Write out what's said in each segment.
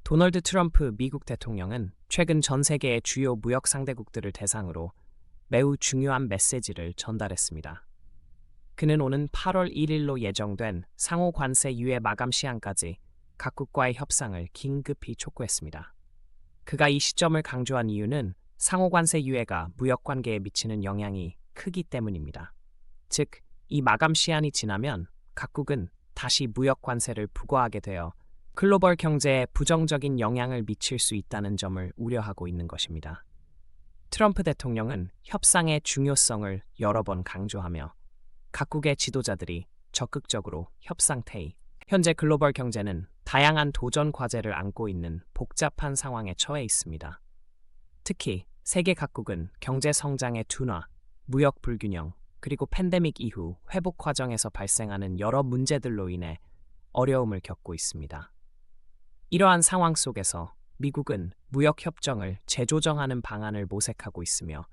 도널드 트럼프 미국 대통령은 최근 전 세계의 주요 무역 상대국들을 대상으로 매우 중요한 메시지를 전달했습니다. 그는 오는 8월 1일로 예정된 상호 관세 유예 마감 시한까지 각국과의 협상을 긴급히 촉구했습니다. 그가 이 시점을 강조한 이유는 상호 관세 유예가 무역 관계에 미치는 영향이 크기 때문입니다. 즉, 이 마감 시한이 지나면 각국은 다시 무역 관세를 부과하게 되어 글로벌 경제에 부정적인 영향을 미칠 수 있다는 점을 우려하고 있는 것입니다. 트럼프 대통령은 협상의 중요성을 여러 번 강조하며 각국의 지도자들이 적극적으로 협상 태이, 현재 글로벌 경제는 다양한 도전 과제를 안고 있는 복잡한 상황에 처해 있습니다. 특히 세계 각국은 경제 성장의 둔화, 무역 불균형, 그리고 팬데믹 이후 회복 과정에서 발생하는 여러 문제들로 인해 어려움을 겪고 있습니다. 이러한 상황 속에서 미국은 무역 협정을 재조정하는 방안을 모색하고 있으며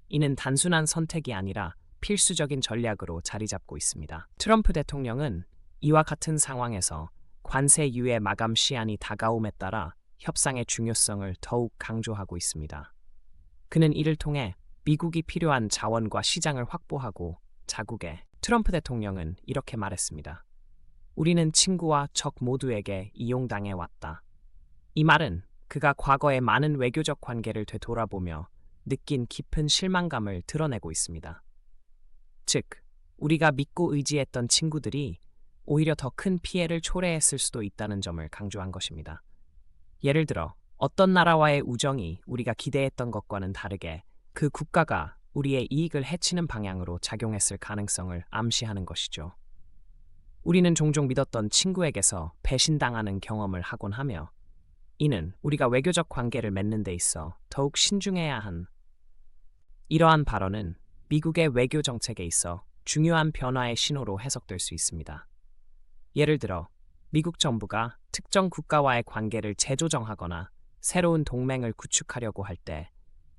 이는 단순한 선택이 아니라 필수적인 전략으로 자리 잡고 있습니다. 트럼프 대통령은 이와 같은 상황에서 관세 유예 마감 시한이 다가옴에 따라 협상의 중요성을 더욱 강조하고 있습니다. 그는 이를 통해 미국이 필요한 자원과 시장을 확보하고 자국에 트럼프 대통령은 이렇게 말했습니다. 우리는 친구와 적 모두에게 이용당해 왔다. 이 말은 그가 과거의 많은 외교적 관계를 되돌아보며 느낀 깊은 실망감을 드러내고 있습니다. 즉, 우리가 믿고 의지했던 친구들이 오히려 더 큰 피해를 초래했을 수도 있다는 점을 강조한 것입니다. 예를 들어, 어떤 나라와의 우정이 우리가 기대했던 것과는 다르게 그 국가가 우리의 이익을 해치는 방향으로 작용했을 가능성을 암시하는 것이죠. 우리는 종종 믿었던 친구에게서 배신당하는 경험을 하곤 하며 이는 우리가 외교적 관계를 맺는 데 있어 더욱 신중해야 한 이러한 발언은 미국의 외교 정책에 있어 중요한 변화의 신호로 해석될 수 있습니다. 예를 들어 미국 정부가 특정 국가와의 관계를 재조정하거나 새로운 동맹을 구축하려고 할 때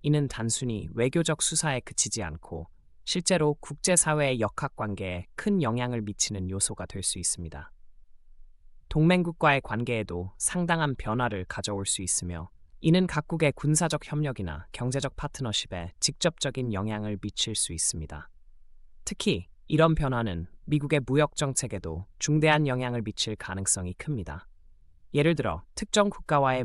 이는 단순히 외교적 수사에 그치지 않고 실제로 국제사회의 역학관계에 큰 영향을 미치는 요소가 될 수 있습니다. 동맹국과의 관계에도 상당한 변화를 가져올 수 있으며 이는 각국의 군사적 협력이나 경제적 파트너십에 직접적인 영향을 미칠 수 있습니다. 특히 이런 변화는 미국의 무역 정책에도 중대한 영향을 미칠 가능성이 큽니다. 예를 들어 특정 국가와의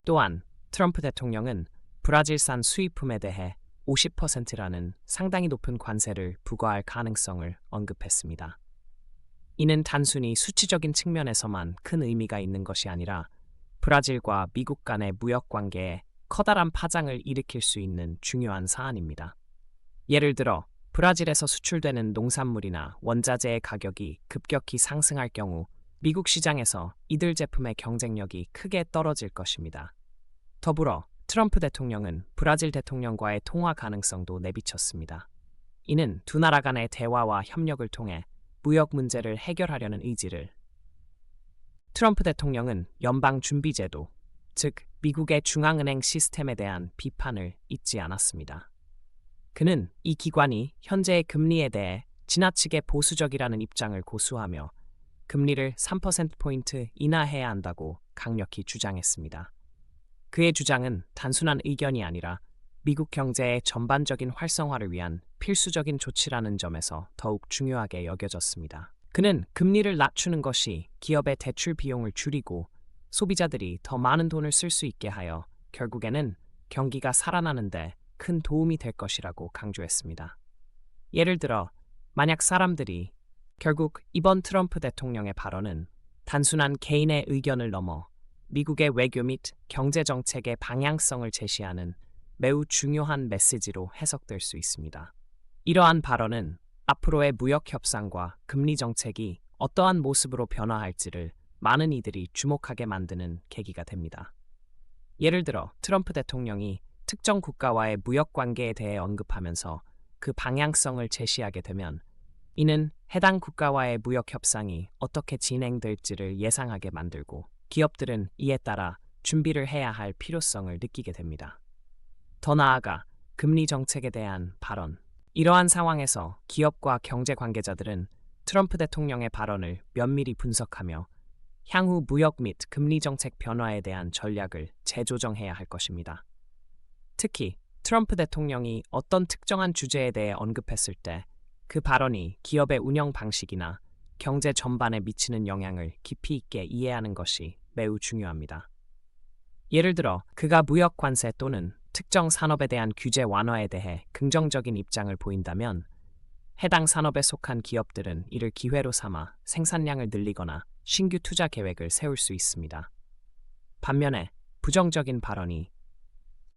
또한 트럼프 대통령은 브라질산 수입품에 대해 50%라는 상당히 높은 관세를 부과할 가능성을 언급했습니다. 이는 단순히 수치적인 측면에서만 큰 의미가 있는 것이 아니라 브라질과 미국 간의 무역 관계에 커다란 파장을 일으킬 수 있는 중요한 사안입니다. 예를 들어 브라질에서 수출되는 농산물이나 원자재의 가격이 급격히 상승할 경우 미국 시장에서 이들 제품의 경쟁력이 크게 떨어질 것입니다. 더불어 트럼프 대통령은 브라질 대통령과의 통화 가능성도 내비쳤습니다. 이는 두 나라 간의 대화와 협력을 통해 무역 문제를 해결하려는 의지를 트럼프 대통령은 연방준비제도, 즉 미국의 중앙은행 시스템에 대한 비판을 잊지 않았습니다. 그는 이 기관이 현재의 금리에 대해 지나치게 보수적이라는 입장을 고수하며 금리를 3%포인트 인하해야 한다고 강력히 주장했습니다. 그의 주장은 단순한 의견이 아니라 미국 경제의 전반적인 활성화를 위한 필수적인 조치라는 점에서 더욱 중요하게 여겨졌습니다. 그는 금리를 낮추는 것이 기업의 대출 비용을 줄이고 소비자들이 더 많은 돈을 쓸 수 있게 하여 결국에는 경기가 살아나는데 큰 도움이 될 것이라고 강조했습니다. 예를 들어 만약 사람들이 결국 이번 트럼프 대통령의 발언은 단순한 개인의 의견을 넘어 미국의 외교 및 경제 정책의 방향성을 제시하는 매우 중요한 메시지로 해석될 수 있습니다. 이러한 발언은 앞으로의 무역 협상과 금리 정책이 어떠한 모습으로 변화할지를 많은 이들이 주목하게 만드는 계기가 됩니다. 예를 들어 트럼프 대통령이 특정 국가와의 무역 관계에 대해 언급하면서 그 방향성을 제시하게 되면 이는 해당 국가와의 무역 협상이 어떻게 진행될지를 예상하게 만들고 기업들은 이에 따라 준비를 해야 할 필요성을 느끼게 됩니다. 더 나아가 금리 정책에 대한 발언. 이러한 상황에서 기업과 경제 관계자들은 트럼프 대통령의 발언을 면밀히 분석하며 향후 무역 및 금리 정책 변화에 대한 전략을 재조정해야 할 것입니다. 특히 트럼프 대통령이 어떤 특정한 주제에 대해 언급했을 때 그 발언이 기업의 운영 방식이나 경제 전반에 미치는 영향을 깊이 있게 이해하는 것이 매우 중요합니다. 예를 들어 그가 무역 관세 또는 특정 산업에 대한 규제 완화에 대해 긍정적인 입장을 보인다면 해당 산업에 속한 기업들은 이를 기회로 삼아 생산량을 늘리거나 신규 투자 계획을 세울 수 있습니다. 반면에 부정적인 발언이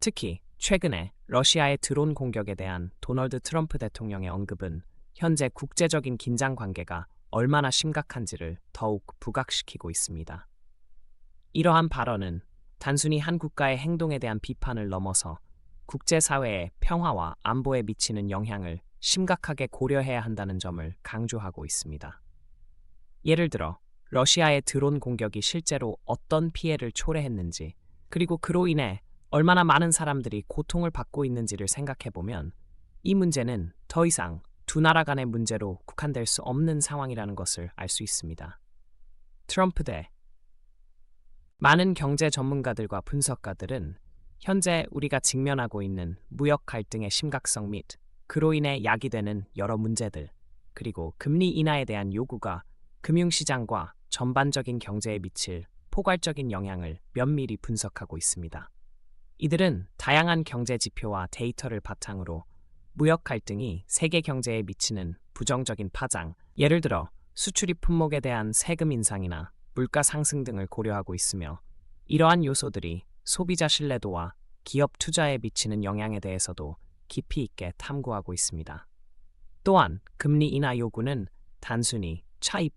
특히 최근에 러시아의 드론 공격에 대한 도널드 트럼프 대통령의 언급은 현재 국제적인 긴장 관계가 얼마나 심각한지를 더욱 부각시키고 있습니다. 이러한 발언은 단순히 한 국가의 행동에 대한 비판을 넘어서 국제사회의 평화와 안보에 미치는 영향을 심각하게 고려해야 한다는 점을 강조하고 있습니다. 예를 들어 러시아의 드론 공격이 실제로 어떤 피해를 초래했는지, 그리고 그로 인해 얼마나 많은 사람들이 고통을 받고 있는지를 생각해보면 이 문제는 더 이상 두 나라 간의 문제로 국한될 수 없는 상황이라는 것을 알 수 있습니다. 트럼프 대 많은 경제 전문가들과 분석가들은 현재 우리가 직면하고 있는 무역 갈등의 심각성 및 그로 인해 야기되는 여러 문제들, 그리고 금리 인하에 대한 요구가 금융시장과 전반적인 경제에 미칠 포괄적인 영향을 면밀히 분석하고 있습니다. 이들은 다양한 경제 지표와 데이터를 바탕으로 무역 갈등이 세계 경제에 미치는 부정적인 파장, 예를 들어 수출입 품목에 대한 세금 인상이나 물가 상승 등을 고려하고 있으며, 이러한 요소들이 소비자 신뢰도와 기업 투자에 미치는 영향에 대해서도 깊이 있게 탐구하고 있습니다. 또한 금리 인하 요구는 단순히 차입